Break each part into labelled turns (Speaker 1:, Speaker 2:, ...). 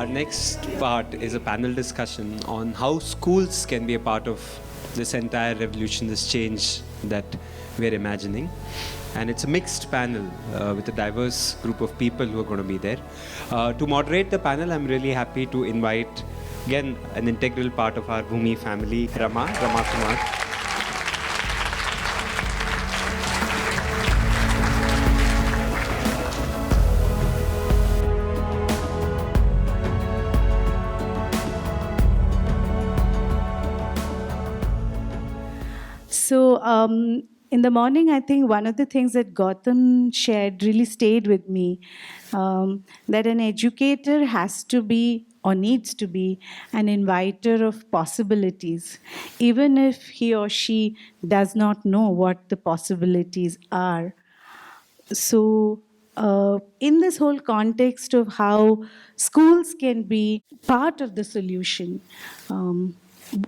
Speaker 1: Our next part is a panel discussion on how schools can be a part of this entire revolution, this change that we're imagining. And it's a mixed panel with a diverse group of people who are going to be there. To moderate the panel, I'm really happy to invite, again, an integral part of our Bhumi family, Rama Kumar.
Speaker 2: So, in the morning, I think one of the things that Gautam shared really stayed with me, that an educator has to be or needs to be an inviter of possibilities, even if he or she does not know what the possibilities are. So, in this whole context of how schools can be part of the solution,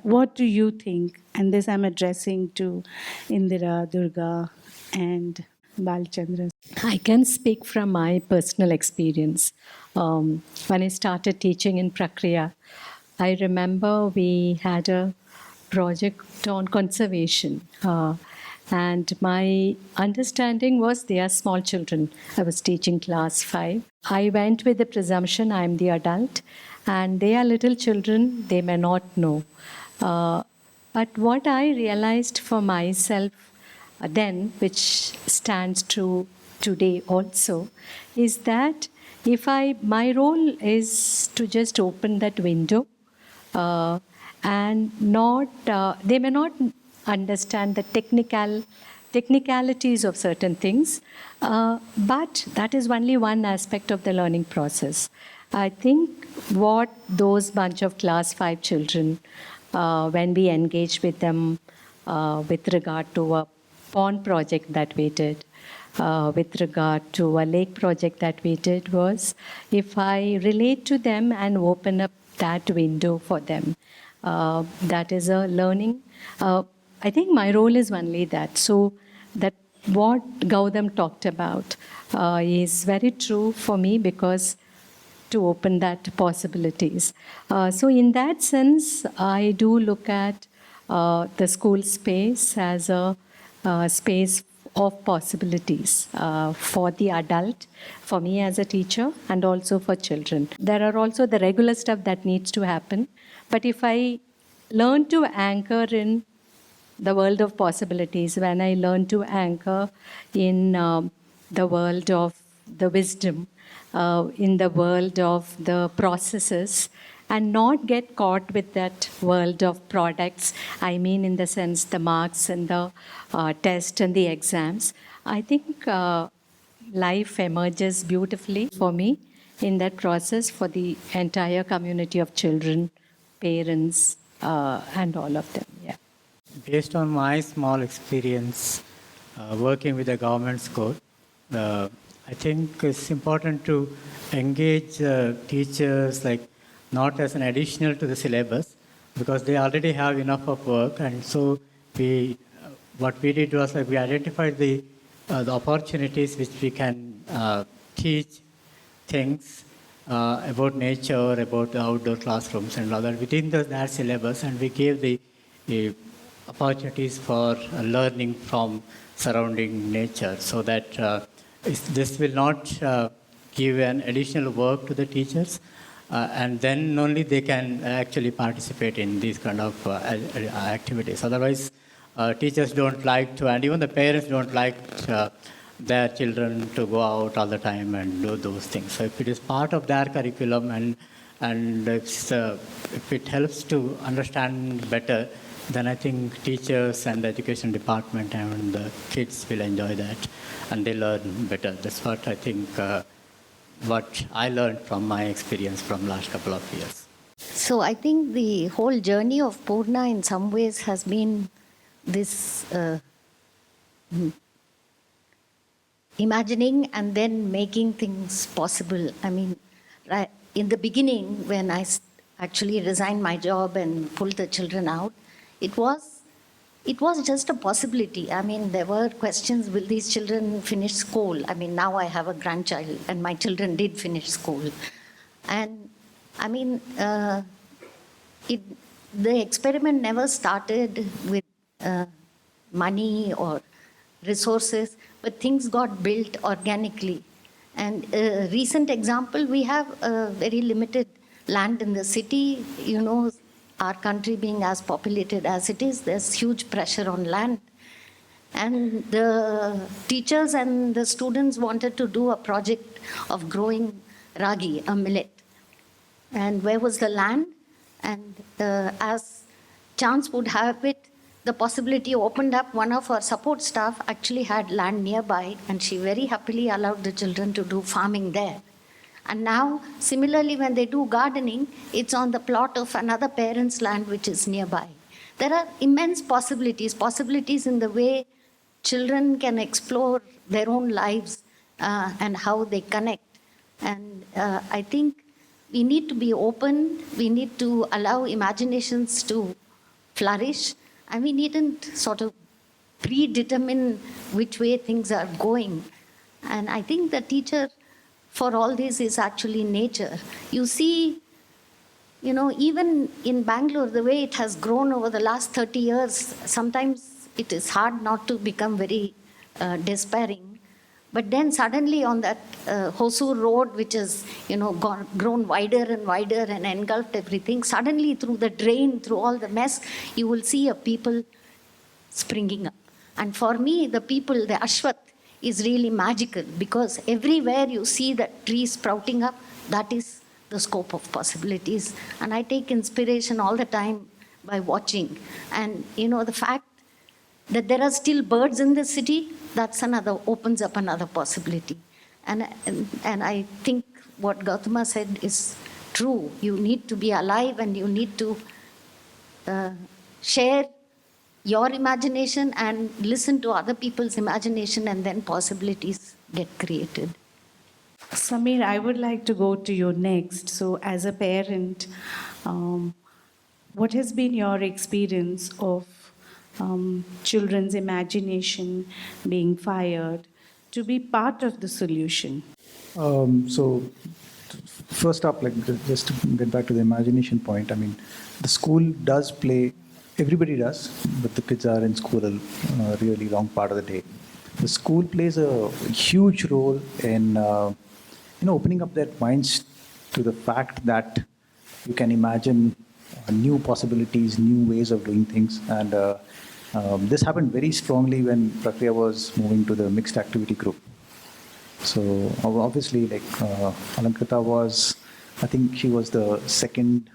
Speaker 2: what do you think? And this I'm addressing to Indira, Durga, and Balchandra.
Speaker 3: I can speak from my personal experience. When I started teaching in Prakriya, I remember we had a project on conservation. And my understanding was they are small children. I was teaching class 5. I went with the presumption I'm the adult and they are little children, they may not know. But what I realized for myself then, which stands true today also, is that my role is to just open that window and they may not understand the technicalities of certain things, but that is only one aspect of the learning process. I think what those bunch of class 5 children, when we engaged with them with regard to a pond project that we did, with regard to a lake project that we did, was if I relate to them and open up that window for them, that is a learning. I think my role is only that. So that what Gautam talked about is very true for me, because to open that possibilities. So in that sense, I do look at the school space as a space of possibilities for the adult, for me as a teacher, and also for children. There are also the regular stuff that needs to happen. But if I learn to anchor in the world of possibilities, when I learn to anchor in the world of the wisdom, in the world of the processes, and not get caught with that world of products, I mean in the sense the marks and the test and the exams, I think life emerges beautifully for me in that process, for the entire community of children, parents, and all of them. Yeah.
Speaker 4: Based on my small experience working with the government school, I think it's important to engage teachers like not as an additional to the syllabus, because they already have enough of work. And so what we did was like we identified the opportunities which we can teach things about nature, about the outdoor classrooms and all that within that syllabus, and we gave the opportunities for learning from surrounding nature, so that this will not give an additional work to the teachers, and then only they can actually participate in these kind of activities. Otherwise, teachers don't like to, and even the parents don't like their children to go out all the time and do those things. So if it is part of their curriculum and if it helps to understand better, then I think teachers and the education department and the kids will enjoy that and they learn better. That's what I think, what I learned from my experience from last couple of years.
Speaker 5: So I think the whole journey of Purna in some ways has been this imagining and then making things possible. I mean, right in the beginning, when I actually resigned my job and pulled the children out, it was just a possibility. I mean, there were questions, will these children finish school? I mean, now I have a grandchild and my children did finish school. And I mean, it, the experiment never started with money or resources, but things got built organically. And a recent example, we have a very limited land in the city. You know, our country being as populated as it is, there's huge pressure on land. And the teachers and the students wanted to do a project of growing ragi, a millet. And where was the land? And as chance would have it, the possibility opened up. One of our support staff actually had land nearby, and she very happily allowed the children to do farming there. And now, similarly, when they do gardening, it's on the plot of another parent's land which is nearby. There are immense possibilities in the way children can explore their own lives and how they connect. And I think we need to be open, we need to allow imaginations to flourish, and we needn't sort of predetermine which way things are going. And I think the teacher for all this is actually nature. You see, you know, even in Bangalore, the way it has grown over the last 30 years, sometimes it is hard not to become very despairing. But then suddenly on that Hosur road, which has, you know, grown wider and wider and engulfed everything, suddenly through the drain, through all the mess, you will see a people springing up. And for me, the people, the Ashwath, is really magical, because everywhere you see that tree sprouting up, that is the scope of possibilities. And I take inspiration all the time by watching. And, you know, the fact that there are still birds in the city, that's another, opens up another possibility. And I think what Gautama said is true. You need to be alive, and you need to share your imagination and listen to other people's imagination, and then possibilities get created.
Speaker 2: Samir, I would like to go to you next. So, as a parent, what has been your experience of children's imagination being fired to be part of the solution?
Speaker 6: So, first up, like just to get back to the imagination point, I mean, the school does play. Everybody does, but the kids are in school a really long part of the day. The school plays a huge role in opening up their minds to the fact that you can imagine new possibilities, new ways of doing things. And this happened very strongly when Prakriya was moving to the mixed activity group. So obviously, like Alankrita was, I think she was the second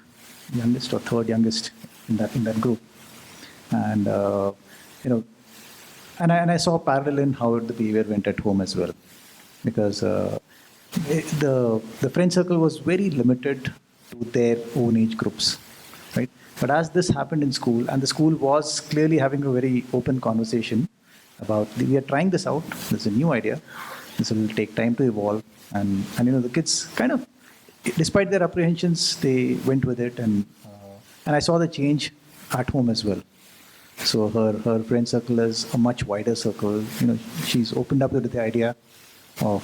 Speaker 6: youngest or third youngest in that group. And and I saw parallel in how the behavior went at home as well, because the friend circle was very limited to their own age groups, right? But as this happened in school, and the school was clearly having a very open conversation about, we are trying this out, this is a new idea, this will take time to evolve, and the kids kind of, despite their apprehensions, they went with it, and I saw the change at home as well. So her friend circle is a much wider circle. She's opened up to the idea of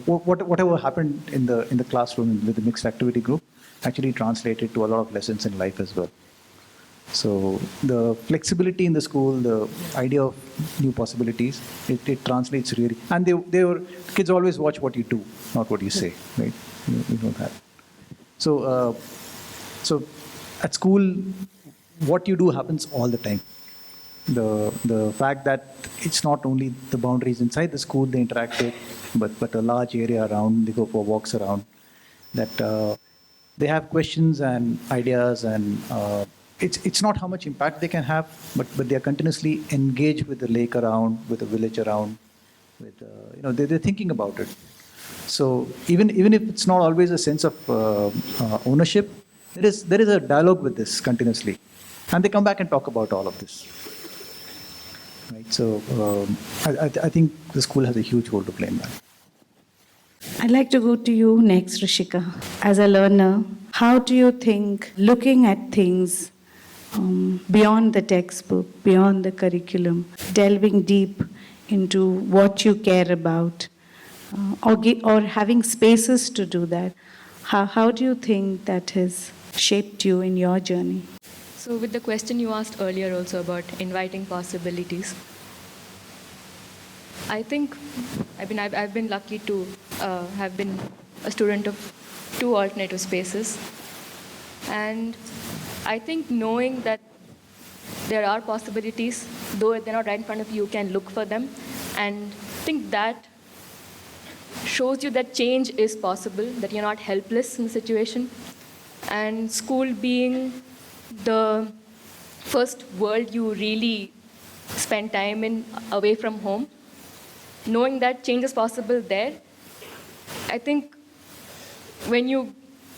Speaker 6: whatever happened in the classroom with the mixed activity group actually translated to a lot of lessons in life as well. So the flexibility in the school, the idea of new possibilities, it translates really. And kids always watch what you do, not what you say, right? You know that. So at school, what you do happens all the time. The fact that it's not only the boundaries inside the school they interact with, but a large area around, they go for walks around, that they have questions and ideas, and it's not how much impact they can have, but they are continuously engaged with the lake around, with the village around, with they're thinking about it. So even if it's not always a sense of ownership, there is a dialogue with this continuously, and they come back and talk about all of this. Right. So I think the school has a huge role to play in that.
Speaker 2: I'd like to go to you next, Rishika. As a learner, how do you think looking at things beyond the textbook, beyond the curriculum, delving deep into what you care about, or having spaces to do that, How do you think that has shaped you in your journey?
Speaker 7: So, with the question you asked earlier also about inviting possibilities, I think, I've been lucky to have been a student of 2 alternative spaces. And I think knowing that there are possibilities, though they're not right in front of you, you can look for them. And I think that shows you that change is possible, that you're not helpless in the situation. And school being the first world you really spend time in away from home, knowing that change is possible there, I think when you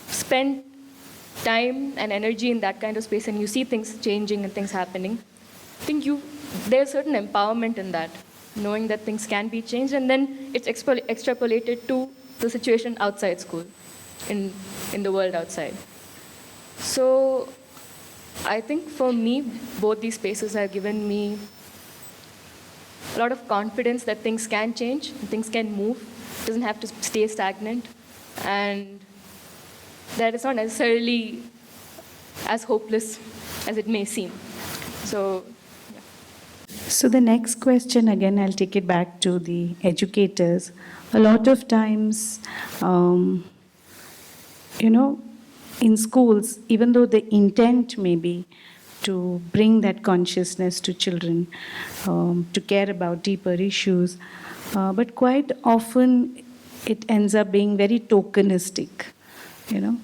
Speaker 7: spend time and energy in that kind of space and you see things changing and things happening, I think there's certain empowerment in that, knowing that things can be changed, and then it's extrapolated to the situation outside school, in the world outside. So I think for me, both these spaces have given me a lot of confidence that things can change, things can move, it doesn't have to stay stagnant, and that it's not necessarily as hopeless as it may seem. So, yeah.
Speaker 2: So the next question, again, I'll take it back to the educators. A lot of times, in schools, even though the intent may be to bring that consciousness to children, to care about deeper issues, but quite often it ends up being very tokenistic.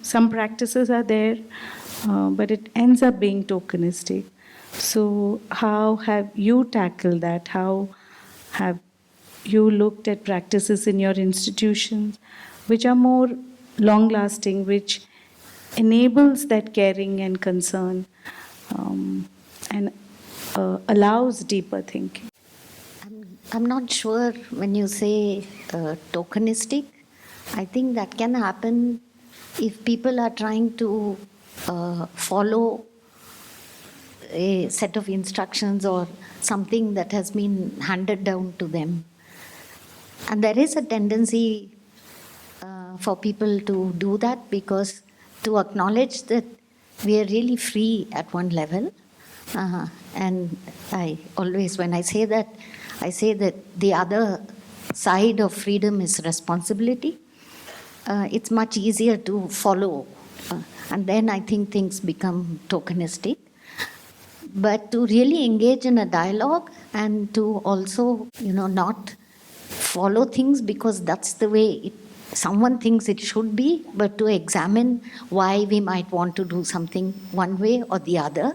Speaker 2: Some practices are there, but it ends up being tokenistic. So how have you tackled that? How have you looked at practices in your institutions which are more long-lasting, which enables that caring and concern, and allows deeper thinking?
Speaker 5: I'm not sure when you say tokenistic. I think that can happen if people are trying to follow a set of instructions or something that has been handed down to them. And there is a tendency for people to do that, because to acknowledge that we are really free at one level. And I always, when I say that the other side of freedom is responsibility. It's much easier to follow. And then I think things become tokenistic. But to really engage in a dialogue and to also, not follow things because that's the way someone thinks it should be, but to examine why we might want to do something one way or the other.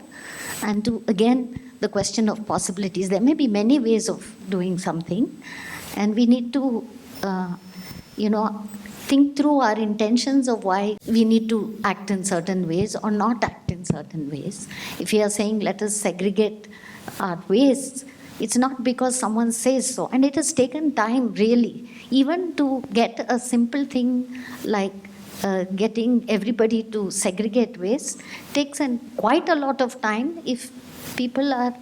Speaker 5: And to, again, the question of possibilities. There may be many ways of doing something, and we need to, think through our intentions of why we need to act in certain ways or not act in certain ways. If we are saying, let us segregate our waste, it's not because someone says so. And it has taken time, really, even to get a simple thing like getting everybody to segregate waste takes quite a lot of time if people are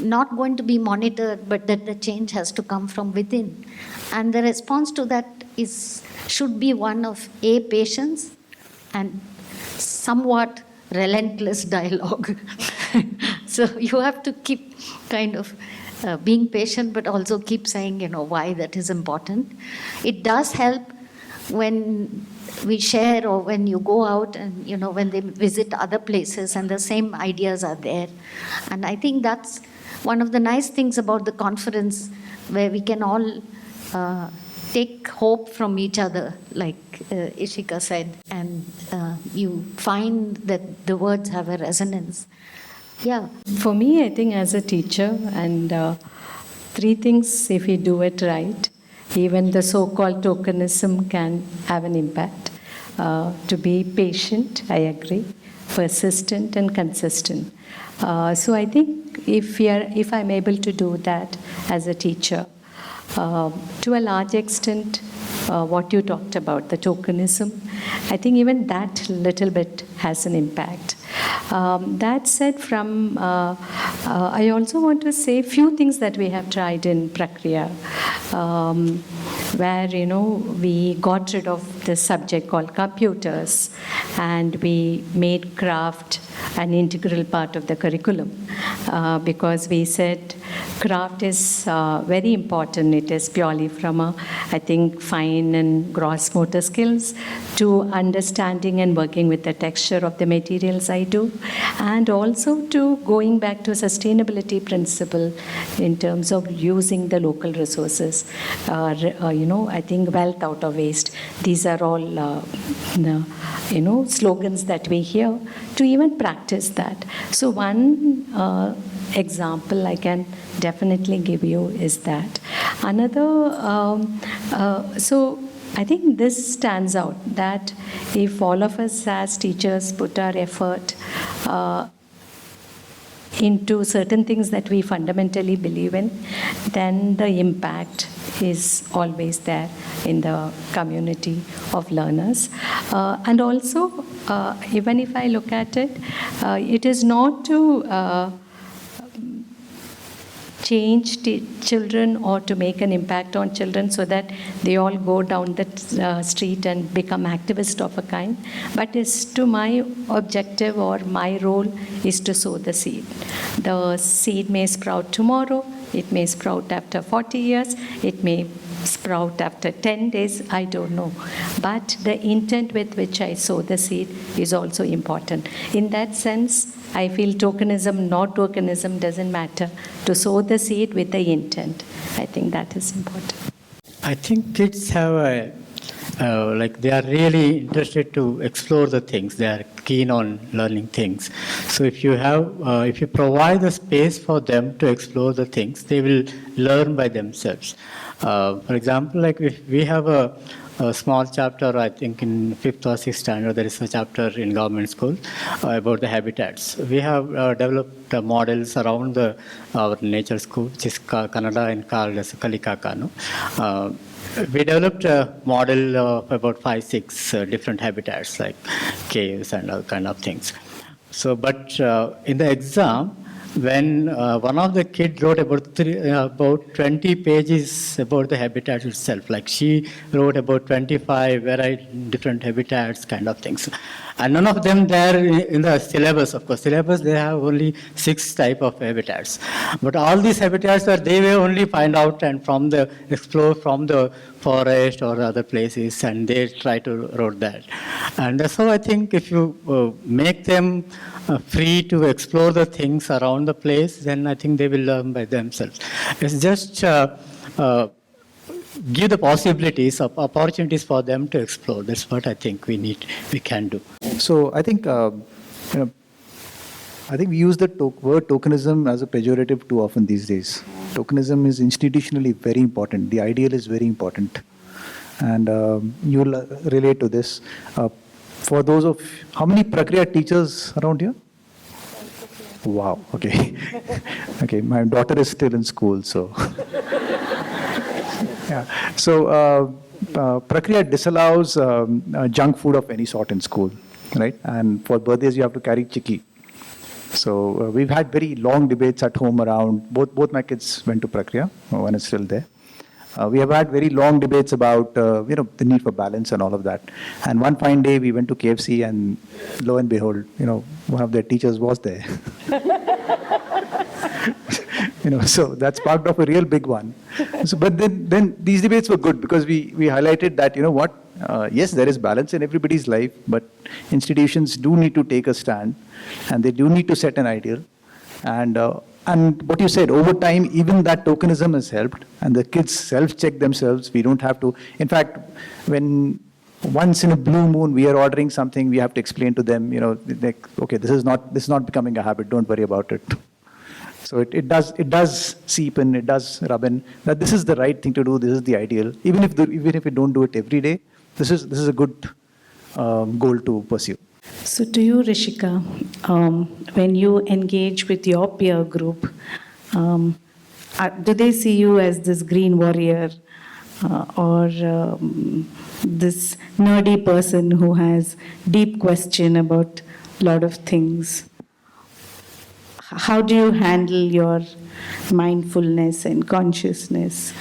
Speaker 5: not going to be monitored, but that the change has to come from within. And the response to that should be one of patience and somewhat relentless dialogue. So you have to keep kind of being patient, but also keep saying, why that is important. It does help when we share, or when you go out and, when they visit other places and the same ideas are there. And I think that's one of the nice things about the conference, where we can all take hope from each other, like Ishika said, and you find that the words have a resonance. Yeah.
Speaker 3: For me, I think as a teacher, and 3 things, if we do it right, even the so-called tokenism can have an impact. To be patient, I agree, persistent and consistent. So I think if I'm able to do that as a teacher, to a large extent, what you talked about, the tokenism, I think even that little bit has an impact. That said, I also want to say a few things that we have tried in Prakriya, where we got rid of this subject called computers, and we made craft an integral part of the curriculum, because we said craft is very important. It is purely from I think, fine and gross motor skills to understanding and working with the texture of the materials I do, and also to going back to sustainability principle in terms of using the local resources. I think wealth out of waste. These are all slogans that we hear, to even practice that. So one example I can definitely give you is that. Another, so I think this stands out, that if all of us as teachers put our effort into certain things that we fundamentally believe in, then the impact is always there in the community of learners. And also, even if I look at it, it is not to change children or to make an impact on children so that they all go down the street and become activists of a kind, but is to my objective or my role is to sow the seed. The seed may sprout tomorrow, it may sprout after 40 years, it may sprout after 10 days, I don't know. But the intent with which I sow the seed is also important. In that sense, I feel tokenism, not tokenism, doesn't matter. To sow the seed with the intent, I think that is important.
Speaker 4: I think kids have they are really interested to explore the things. They are keen on learning things. So if you provide the space for them to explore the things, they will learn by themselves. For example, like if we have a small chapter, I think in 5th or 6th standard, there is a chapter in government school about the habitats. We have developed models around our nature school, which is Kannada and called as Kalikakanu. We developed a model of about 5-6 different habitats, like caves and all kind of things. So, but in the exam, when one of the kids wrote about 20 pages about the habitat itself, like she wrote about 25 different habitats kind of things. And none of them there in the syllabus, of course. Syllabus, they have only 6 type of habitats. But all these habitats they will only find out and explore from the forest or other places, and they try to write that. And so I think if you make them free to explore the things around the place, then I think they will learn by themselves. It's just give the possibilities of opportunities for them to explore. That's what I think we can do.
Speaker 6: So I think I think we use the word tokenism as a pejorative too often these days. Tokenism is institutionally very important. The ideal is very important, and you'll relate to this. For those of how many Prakriya teachers around here? Wow. Okay. Okay. My daughter is still in school, so. Yeah. So Prakriya disallows junk food of any sort in school, right? And for birthdays, you have to carry chikki. So we've had very long debates at home around, both my kids went to Prakriya, one is still there. We have had very long debates about the need for balance and all of that. And one fine day we went to KFC, and lo and behold, one of their teachers was there. So that sparked off a real big one. So, but then these debates were good because we highlighted that yes, there is balance in everybody's life, but institutions do need to take a stand, and they do need to set an ideal. And what you said, over time, even that tokenism has helped, and the kids self-check themselves. We don't have to. In fact, when once in a blue moon we are ordering something, we have to explain to them, okay, this is not becoming a habit. Don't worry about it. So it does seep in, it does rub in that this is the right thing to do. This is the ideal. Even if we don't do it every day, this is a good goal to pursue.
Speaker 2: So to you, Rishika, when you engage with your peer group, do they see you as this green warrior or this nerdy person who has deep question about a lot of things? how do you handle your mindfulness and consciousness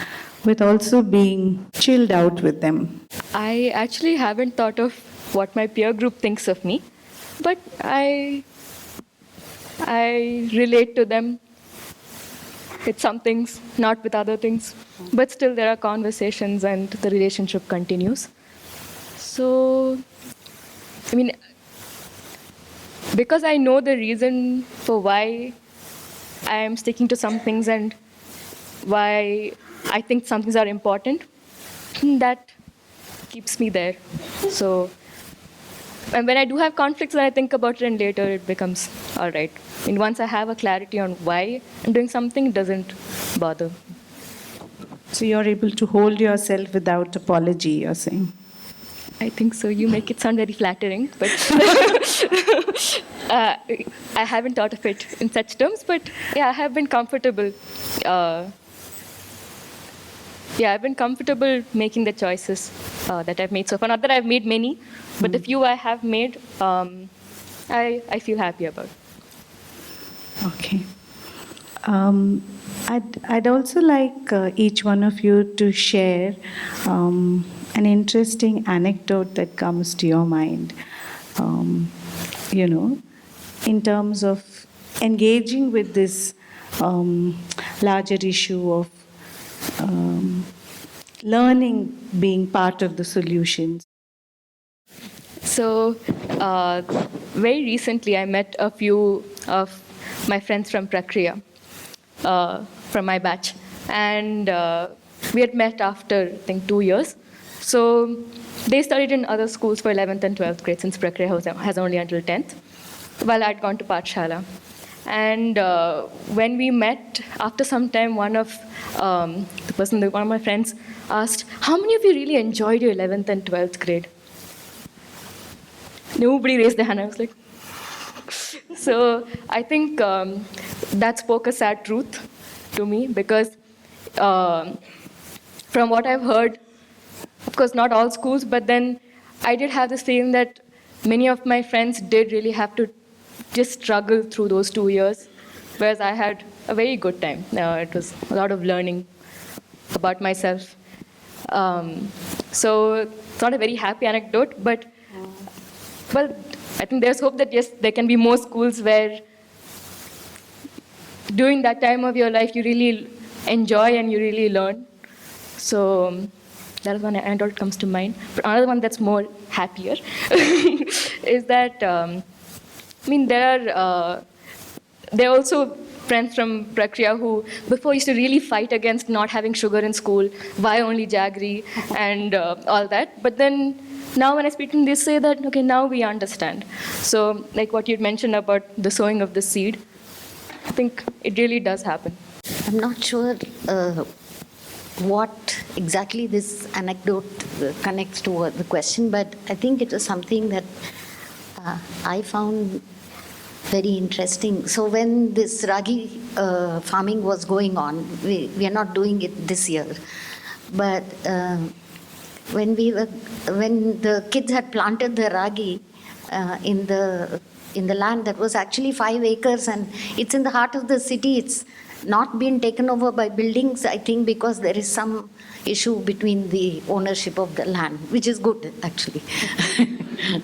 Speaker 2: with also being chilled out with them?
Speaker 7: I actually haven't thought of what my peer group thinks of me, but I relate to them with some things, not with other things. But still, there are conversations and the relationship continues. So, I mean, because I know the reason for why I am sticking to some things and why I think some things are important, that keeps me there. So, and when I do have conflicts, then I think about it, and later it becomes all right. And once I have a clarity on why I'm doing something, it doesn't bother.
Speaker 2: So you're able to hold yourself without apology, you're saying?
Speaker 7: I think so. You make it sound very flattering, but I haven't thought of it in such terms. But yeah, I have been comfortable. I've been comfortable making the choices that I've made so far. Not that I've made many, but the few I have made, I feel happy about.
Speaker 2: Okay. I'd also like each one of you to share an interesting anecdote that comes to your mind, in terms of engaging with this larger issue of learning being part of the solutions.
Speaker 7: So, very recently, I met a few of my friends from Prakriya, from my batch, and we had met after, I think, 2 years. So, they studied in other schools for 11th and 12th grade, since Prakriya has only until 10th, while I'd gone to Pathshala. And when we met, after some time, one of my friends asked, "How many of you really enjoyed your 11th and 12th grade?" Nobody raised their hand. I was like, so I think that spoke a sad truth to me, because from what I've heard, of course, not all schools, but then I did have this feeling that many of my friends did really have to just struggle through those 2 years, whereas I had a very good time. It was a lot of learning about myself. So it's not a very happy anecdote, but well, I think there's hope that yes, there can be more schools where during that time of your life you really enjoy and you really learn. So that is one anecdote comes to mind. But another one that's more happier is that there are also friends from Prakriya who before used to really fight against not having sugar in school, why only jaggery and all that. But then now when I speak to them, they say that, okay, now we understand. So like what you'd mentioned about the sowing of the seed, I think it really does happen.
Speaker 5: I'm not sure what exactly this anecdote connects to the question, but I think it was something that I found very interesting. So when this ragi farming was going on, we are not doing it this year, but when the kids had planted the ragi in the land that was actually 5 acres, and it's in the heart of the city. It's not been taken over by buildings, I think, because there is some issue between the ownership of the land, which is good, actually.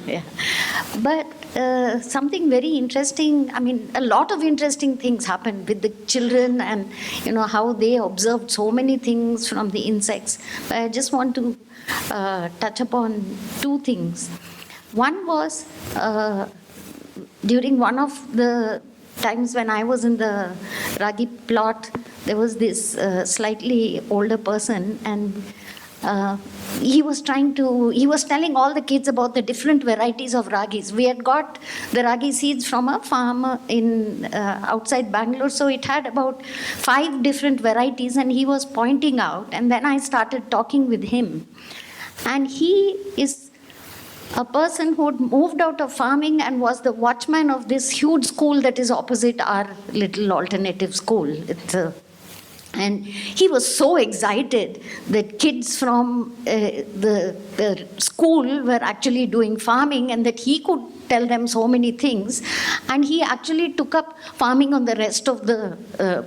Speaker 5: Yeah. But something very interesting, a lot of interesting things happened with the children, and how they observed so many things from the insects. But I just want to touch upon 2 things. One was during one of the times when I was in the ragi plot, there was this slightly older person, and he was telling all the kids about the different varieties of ragis. We had got the ragi seeds from a farmer in outside Bangalore, so it had about 5 different varieties, and he was pointing out, and then I started talking with him. And he is a person who had moved out of farming and was the watchman of this huge school that is opposite our little alternative school. And he was so excited that kids from the school were actually doing farming, and that he could tell them so many things. And he actually took up farming on the rest of the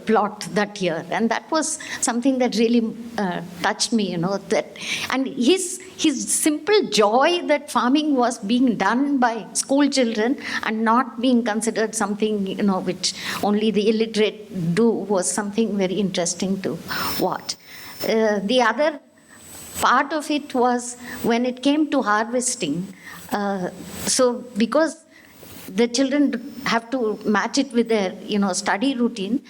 Speaker 5: plot that year. And that was something that really touched me, and his simple joy that farming was being done by school children and not being considered something, which only the illiterate do, was something very interesting to watch. The other part of it was when it came to harvesting. So because the children have to match it with their, study routine,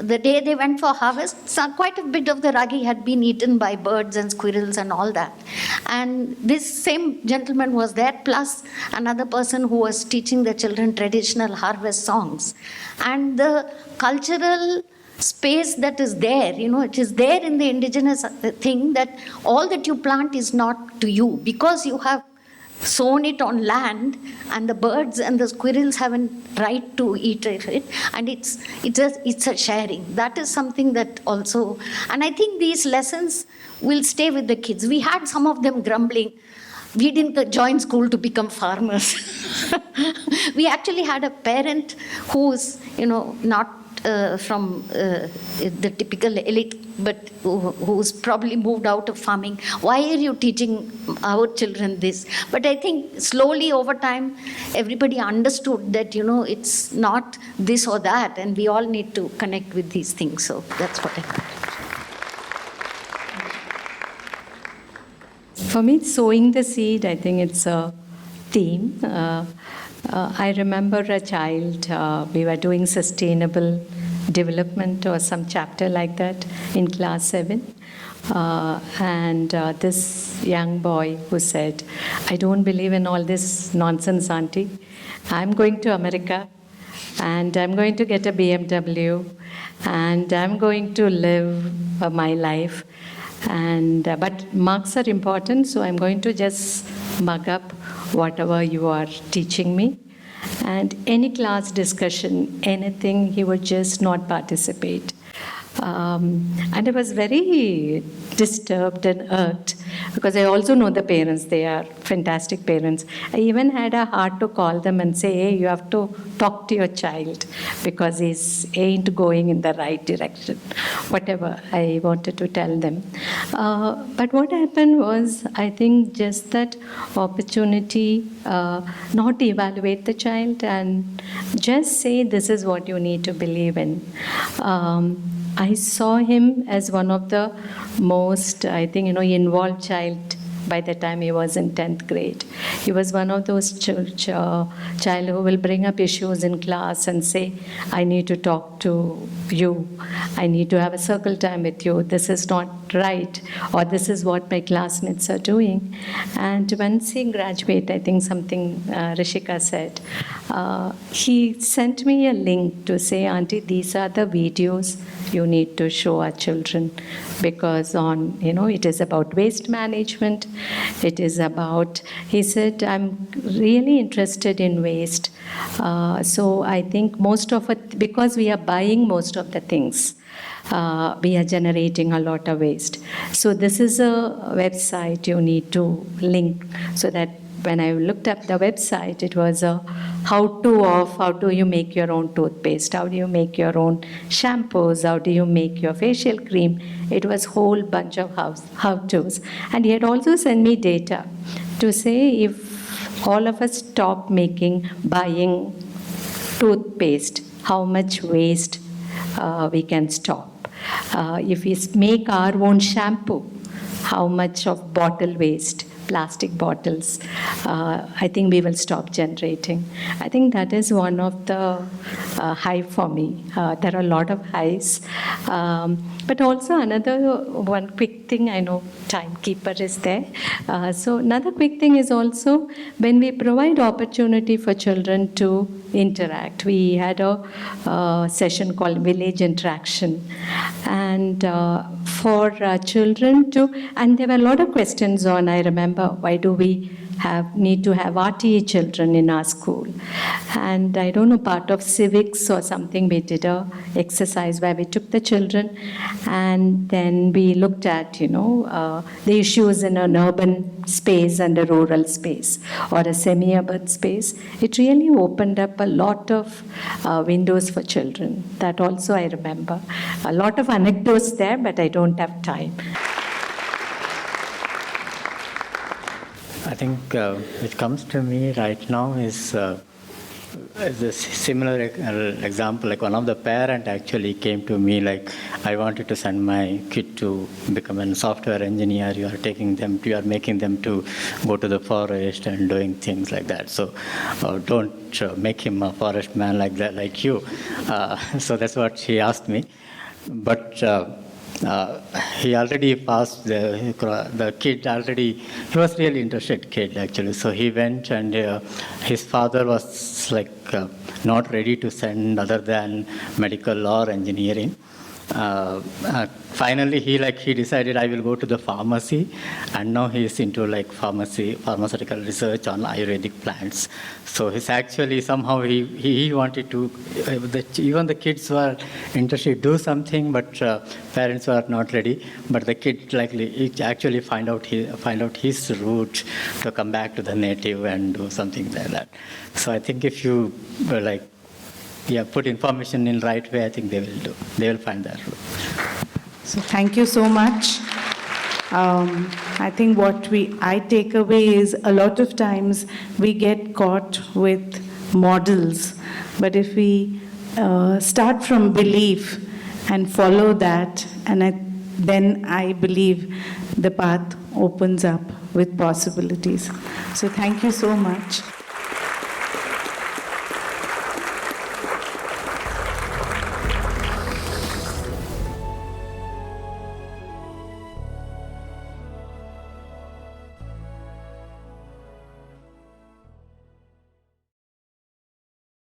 Speaker 5: the day they went for harvest, quite a bit of the ragi had been eaten by birds and squirrels and all that. And this same gentleman was there, plus another person who was teaching the children traditional harvest songs. And the cultural space that is there, it is there in the indigenous thing that all that you plant is not to you, because you have sown it on land and the birds and the squirrels have a right to eat it, and it's a sharing. That is something that also, and I think these lessons will stay with the kids. We had some of them grumbling, we didn't join school to become farmers. We actually had a parent who's, not from the typical elite, but who's probably moved out of farming. Why are you teaching our children this? But I think slowly over time, everybody understood that, it's not this or that, and we all need to connect with these things. So that's what I think.
Speaker 3: For me, sowing the seed, I think it's a theme. I remember a child, we were doing sustainable development or some chapter like that in class 7. And this young boy who said, I don't believe in all this nonsense, auntie. I'm going to America and I'm going to get a BMW and I'm going to live my life. And but marks are important, so I'm going to just mug up whatever you are teaching me. And any class discussion, anything, he would just not participate. And I was very disturbed and irked, because I also know the parents, they are fantastic parents. I even had a heart to call them and say, hey, you have to talk to your child because he ain't going in the right direction. Whatever I wanted to tell them. But what happened was, I think just that opportunity not to evaluate the child and just say this is what you need to believe in. I saw him as one of the most, I think, involved child by the time he was in 10th grade. He was one of those child who will bring up issues in class and say, I need to talk to you. I need to have a circle time with you. This is not right, or this is what my classmates are doing. And once he graduated, I think something Rishika said, he sent me a link to say, Auntie, these are the videos you need to show our children, because it is about waste management. It is about, he said, I'm really interested in waste. So I think most of it, because we are buying most of the things, we are generating a lot of waste. So this is a website you need to link, so that when I looked up the website, it was a how-to of how do you make your own toothpaste, how do you make your own shampoos, how do you make your facial cream. It was a whole bunch of how-tos. And he had also sent me data to say if all of us stop buying toothpaste, how much waste we can stop. If we make our own shampoo, how much of bottle waste, plastic bottles, I think we will stop generating. I think that is one of the high for me. There are a lot of highs. But also another one quick thing, I know timekeeper is there. So another quick thing is also when we provide opportunity for children to interact. We had a session called Village Interaction. And for children to, and there were a lot of questions on, I remember, why do we need to have RTE children in our school. And I don't know, part of civics or something, we did a exercise where we took the children and then we looked at, the issues in an urban space and a rural space or a semi-urban space. It really opened up a lot of windows for children. That also I remember. A lot of anecdotes there, but I don't have time.
Speaker 4: I think it comes to me right now is a similar example. Like one of the parent actually came to me like, I wanted to send my kid to become a software engineer. You are making them to go to the forest and doing things like that. So don't make him a forest man like that, like you. So that's what she asked me. But he already passed the kid already. He was really interested kid actually. So he went and his father was like not ready to send other than medical or engineering. Finally, he decided I will go to the pharmacy, and now he is into like pharmaceutical research on Ayurvedic plants. So he's actually somehow he wanted to. Even the kids were interested to do something, but parents were not ready. But the kid actually find out his route to come back to the native and do something like that. So I think if you put information in right way, I think they will do. They will find that route.
Speaker 2: So thank you so much. I think what I take away is a lot of times we get caught with models, but if we start from belief and follow that, then I believe the path opens up with possibilities. So thank you so much.